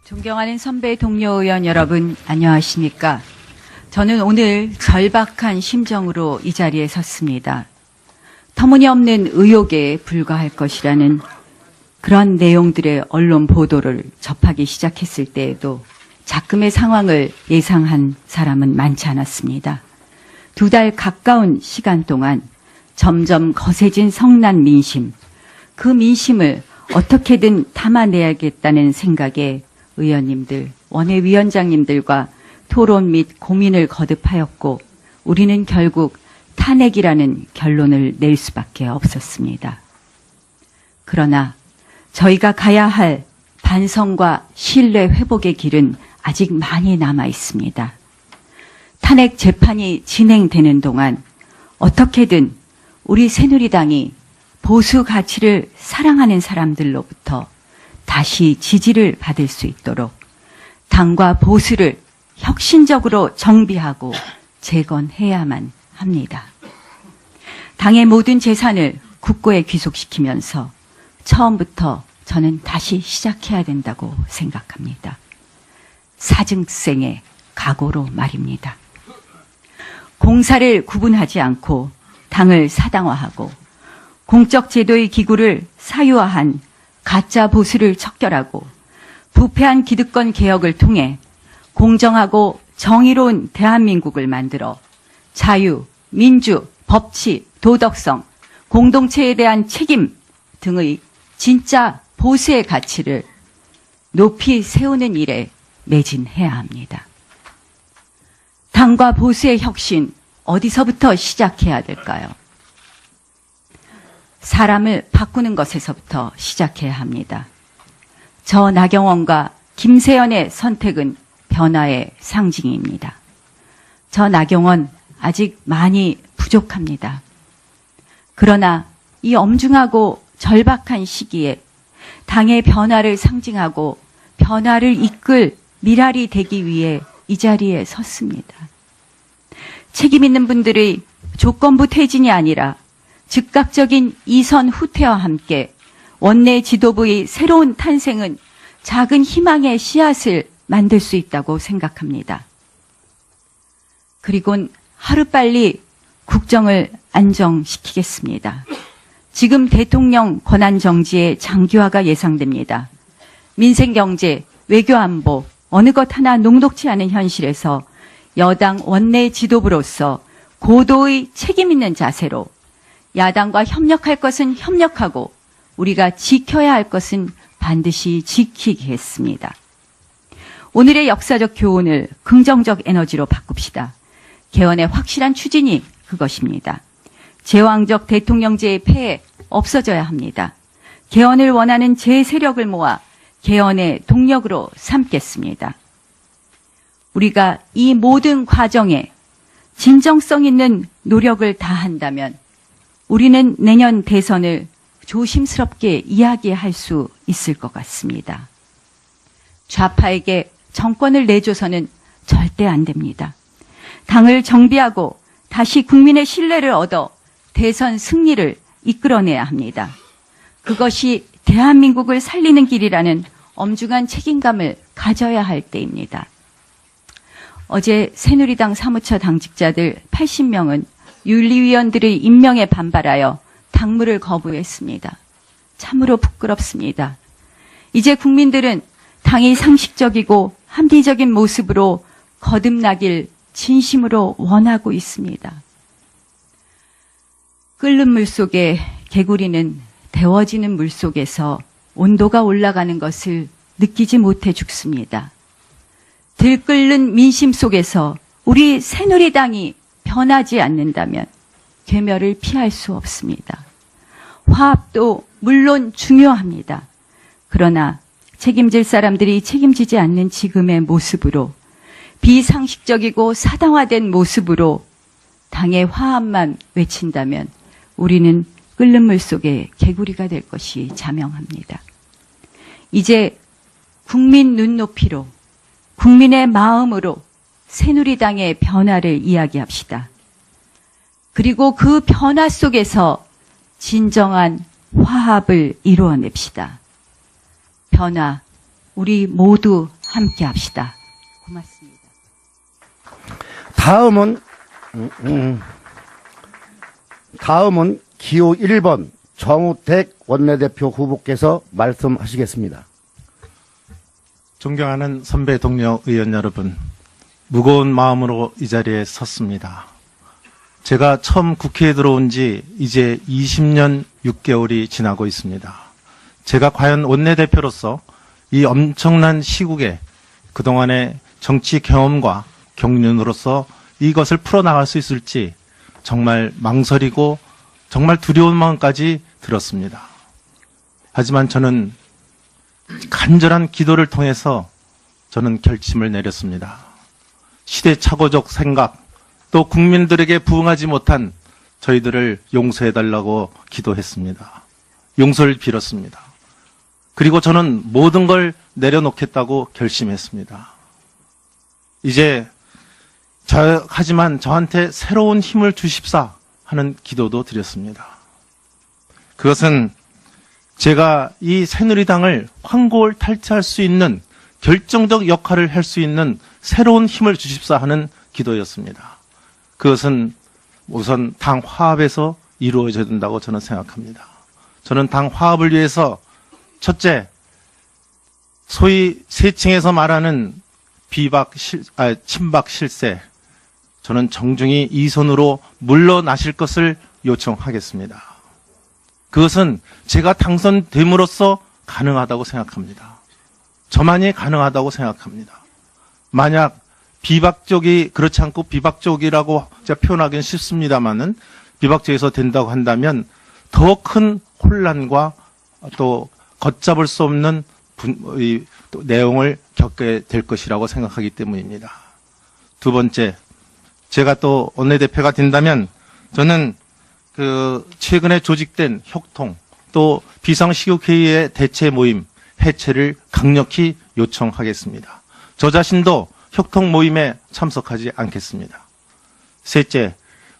존경하는 선배 동료 의원 여러분, 안녕하십니까? 저는 오늘 절박한 심정으로 이 자리에 섰습니다. 터무니없는 의혹에 불과할 것이라는 그런 내용들의 언론 보도를 접하기 시작했을 때에도 작금의 상황을 예상한 사람은 많지 않았습니다. 2달 가까운 시간 동안 점점 거세진 성난 민심, 그 민심을 어떻게든 담아내야겠다는 생각에 의원님들, 원외위원장님들과 토론 및 고민을 거듭하였고 우리는 결국 탄핵이라는 결론을 낼 수밖에 없었습니다. 그러나 저희가 가야 할 반성과 신뢰 회복의 길은 아직 많이 남아 있습니다. 탄핵 재판이 진행되는 동안 어떻게든 우리 새누리당이 보수 가치를 사랑하는 사람들로부터 다시 지지를 받을 수 있도록 당과 보수를 혁신적으로 정비하고 재건해야만 합니다. 당의 모든 재산을 국고에 귀속시키면서 처음부터 저는 다시 시작해야 된다고 생각합니다. 사증생의 각오로 말입니다. 공사를 구분하지 않고 당을 사당화하고 공적 제도의 기구를 사유화한 가짜 보수를 척결하고 부패한 기득권 개혁을 통해 공정하고 정의로운 대한민국을 만들어 자유, 민주, 법치, 도덕성, 공동체에 대한 책임 등의 진짜 보수의 가치를 높이 세우는 일에 매진해야 합니다. 당과 보수의 혁신 어디서부터 시작해야 될까요? 사람을 바꾸는 것에서부터 시작해야 합니다. 저 나경원과 김세연의 선택은 변화의 상징입니다. 저 나경원 아직 많이 부족합니다. 그러나 이 엄중하고 절박한 시기에 당의 변화를 상징하고 변화를 이끌 미랄이 되기 위해 이 자리에 섰습니다. 책임 있는 분들의 조건부 퇴진이 아니라 즉각적인 이선 후퇴와 함께 원내 지도부의 새로운 탄생은 작은 희망의 씨앗을 만들 수 있다고 생각합니다. 그리고는 하루빨리 국정을 안정시키겠습니다. 지금 대통령 권한정지의 장기화가 예상됩니다. 민생경제, 외교안보, 어느 것 하나 녹록지 않은 현실에서 여당 원내 지도부로서 고도의 책임 있는 자세로 야당과 협력할 것은 협력하고 우리가 지켜야 할 것은 반드시 지키겠습니다. 오늘의 역사적 교훈을 긍정적 에너지로 바꿉시다. 개헌의 확실한 추진이 그것입니다. 제왕적 대통령제의 폐해 없어져야 합니다. 개헌을 원하는 제 세력을 모아 개헌의 동력으로 삼겠습니다. 우리가 이 모든 과정에 진정성 있는 노력을 다한다면 우리는 내년 대선을 조심스럽게 이야기할 수 있을 것 같습니다. 좌파에게 정권을 내줘서는 절대 안 됩니다. 당을 정비하고 다시 국민의 신뢰를 얻어 대선 승리를 이끌어내야 합니다. 그것이 대한민국을 살리는 길이라는 엄중한 책임감을 가져야 할 때입니다. 어제 새누리당 사무처 당직자들 80명은 윤리위원들의 임명에 반발하여 당무를 거부했습니다. 참으로 부끄럽습니다. 이제 국민들은 당이 상식적이고 합리적인 모습으로 거듭나길 진심으로 원하고 있습니다. 끓는 물 속에 개구리는 데워지는 물 속에서 온도가 올라가는 것을 느끼지 못해 죽습니다. 들끓는 민심 속에서 우리 새누리당이 변하지 않는다면 괴멸을 피할 수 없습니다. 화합도 물론 중요합니다. 그러나 책임질 사람들이 책임지지 않는 지금의 모습으로 비상식적이고 사당화된 모습으로 당의 화합만 외친다면 우리는 끓는 물 속에 개구리가 될 것이 자명합니다. 이제 국민 눈높이로 국민의 마음으로 새누리당의 변화를 이야기합시다. 그리고 그 변화 속에서 진정한 화합을 이루어냅시다. 변화 우리 모두 함께 합시다. 고맙습니다. 다음은 기호 1번 정우택 원내대표 후보께서 말씀하시겠습니다. 존경하는 선배 동료 의원 여러분, 무거운 마음으로 이 자리에 섰습니다. 제가 처음 국회에 들어온 지 이제 20년 6개월이 지나고 있습니다. 제가 과연 원내대표로서 이 엄청난 시국에 그동안의 정치 경험과 경륜으로서 이것을 풀어나갈 수 있을지 정말 망설이고 정말 두려운 마음까지 들었습니다. 하지만 저는 간절한 기도를 통해서 저는 결심을 내렸습니다. 시대착오적 생각, 또 국민들에게 부응하지 못한 저희들을 용서해달라고 기도했습니다. 용서를 빌었습니다. 그리고 저는 모든 걸 내려놓겠다고 결심했습니다. 이제 하지만 저한테 새로운 힘을 주십사 하는 기도도 드렸습니다. 그것은 제가 이 새누리당을 황골 탈퇴할 수 있는 결정적 역할을 할 수 있는 새로운 힘을 주십사 하는 기도였습니다. 그것은 우선 당 화합에서 이루어져야 된다고 저는 생각합니다. 저는 당 화합을 위해서 첫째, 소위 세칭에서 말하는 친박 실세, 저는 정중히 이 손으로 물러나실 것을 요청하겠습니다. 그것은 제가 당선됨으로써 가능하다고 생각합니다. 저만이 가능하다고 생각합니다. 만약 비박적이 그렇지 않고 비박적이라고 제가 표현하기는 쉽습니다만은 비박적에서 된다고 한다면 더 큰 혼란과 또 걷잡을 수 없는 또 내용을 겪게 될 것이라고 생각하기 때문입니다. 두 번째, 제가 또 원내대표가 된다면 저는 최근에 조직된 협통 또 비상시국회의의 대체 모임 해체를 강력히 요청하겠습니다. 저 자신도 협통 모임에 참석하지 않겠습니다. 셋째,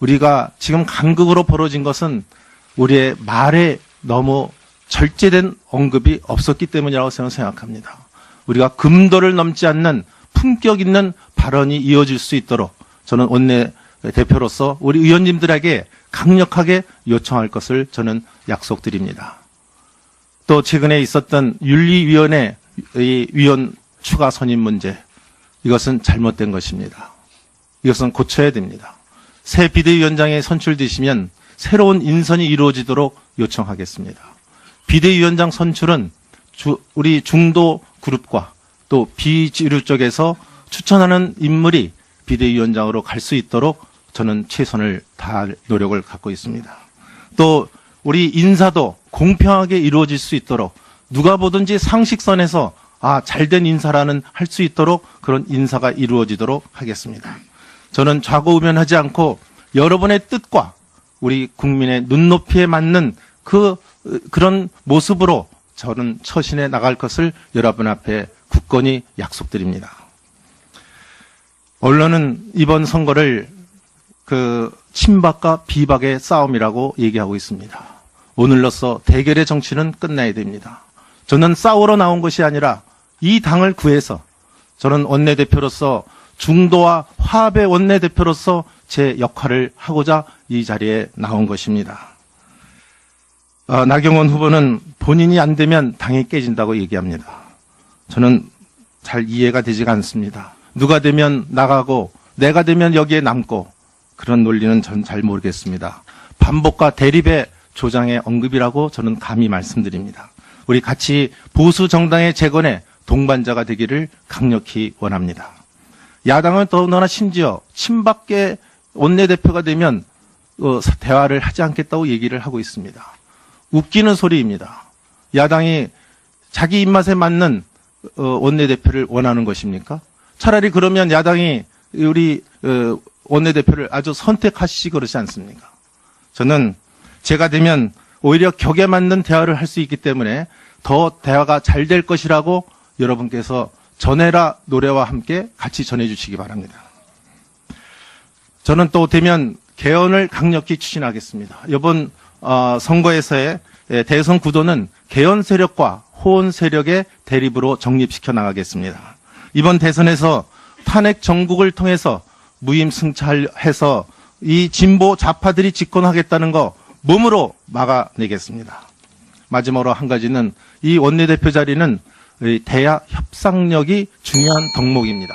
우리가 지금 간극으로 벌어진 것은 우리의 말에 너무 절제된 언급이 없었기 때문이라고 저는 생각합니다. 우리가 금도를 넘지 않는 품격 있는 발언이 이어질 수 있도록 저는 원내대표로서 우리 의원님들에게 강력하게 요청할 것을 저는 약속드립니다. 또 최근에 있었던 윤리위원회 위원 추가 선임 문제, 이것은 잘못된 것입니다. 이것은 고쳐야 됩니다. 새 비대위원장이 선출되시면 새로운 인선이 이루어지도록 요청하겠습니다. 비대위원장 선출은 우리 중도 그룹과 또 비주류 쪽에서 추천하는 인물이 비대위원장으로 갈 수 있도록 저는 최선을 다할 노력을 갖고 있습니다. 또 우리 인사도 공평하게 이루어질 수 있도록 누가 보든지 상식선에서 잘된 인사라는 할 수 있도록 그런 인사가 이루어지도록 하겠습니다. 저는 좌고우면하지 않고 여러분의 뜻과 우리 국민의 눈높이에 맞는 그런 모습으로 저는 처신해 나갈 것을 여러분 앞에 굳건히 약속드립니다. 언론은 이번 선거를 친박과 비박의 싸움이라고 얘기하고 있습니다. 오늘로써 대결의 정치는 끝나야 됩니다. 저는 싸우러 나온 것이 아니라 이 당을 구해서 저는 원내대표로서 중도와 화합의 원내대표로서 제 역할을 하고자 이 자리에 나온 것입니다. 나경원 후보는 본인이 안 되면 당이 깨진다고 얘기합니다. 저는 잘 이해가 되지가 않습니다. 누가 되면 나가고 내가 되면 여기에 남고 그런 논리는 전 잘 모르겠습니다. 반복과 대립의 조장의 언급이라고 저는 감히 말씀드립니다. 우리 같이 보수 정당의 재건에 동반자가 되기를 강력히 원합니다. 야당은 더군다나 심지어 친박계 원내대표가 되면 대화를 하지 않겠다고 얘기를 하고 있습니다. 웃기는 소리입니다. 야당이 자기 입맛에 맞는 원내대표를 원하는 것입니까? 차라리 그러면 야당이 우리 원내대표를 아주 선택하시지 그러지 않습니까? 저는 제가 되면 오히려 격에 맞는 대화를 할 수 있기 때문에 더 대화가 잘 될 것이라고 여러분께서 전해라 노래와 함께 같이 전해주시기 바랍니다. 저는 또 되면 개헌을 강력히 추진하겠습니다. 이번 선거에서의 대선 구도는 개헌 세력과 토온 세력의 대립으로 정립시켜 나가겠습니다. 이번 대선에서 탄핵 정국을 통해서 무임승차해서 이 진보 좌파들이 집권하겠다는 거 몸으로 막아내겠습니다. 마지막으로 한 가지는 이 원내대표 자리는 대야 협상력이 중요한 덕목입니다.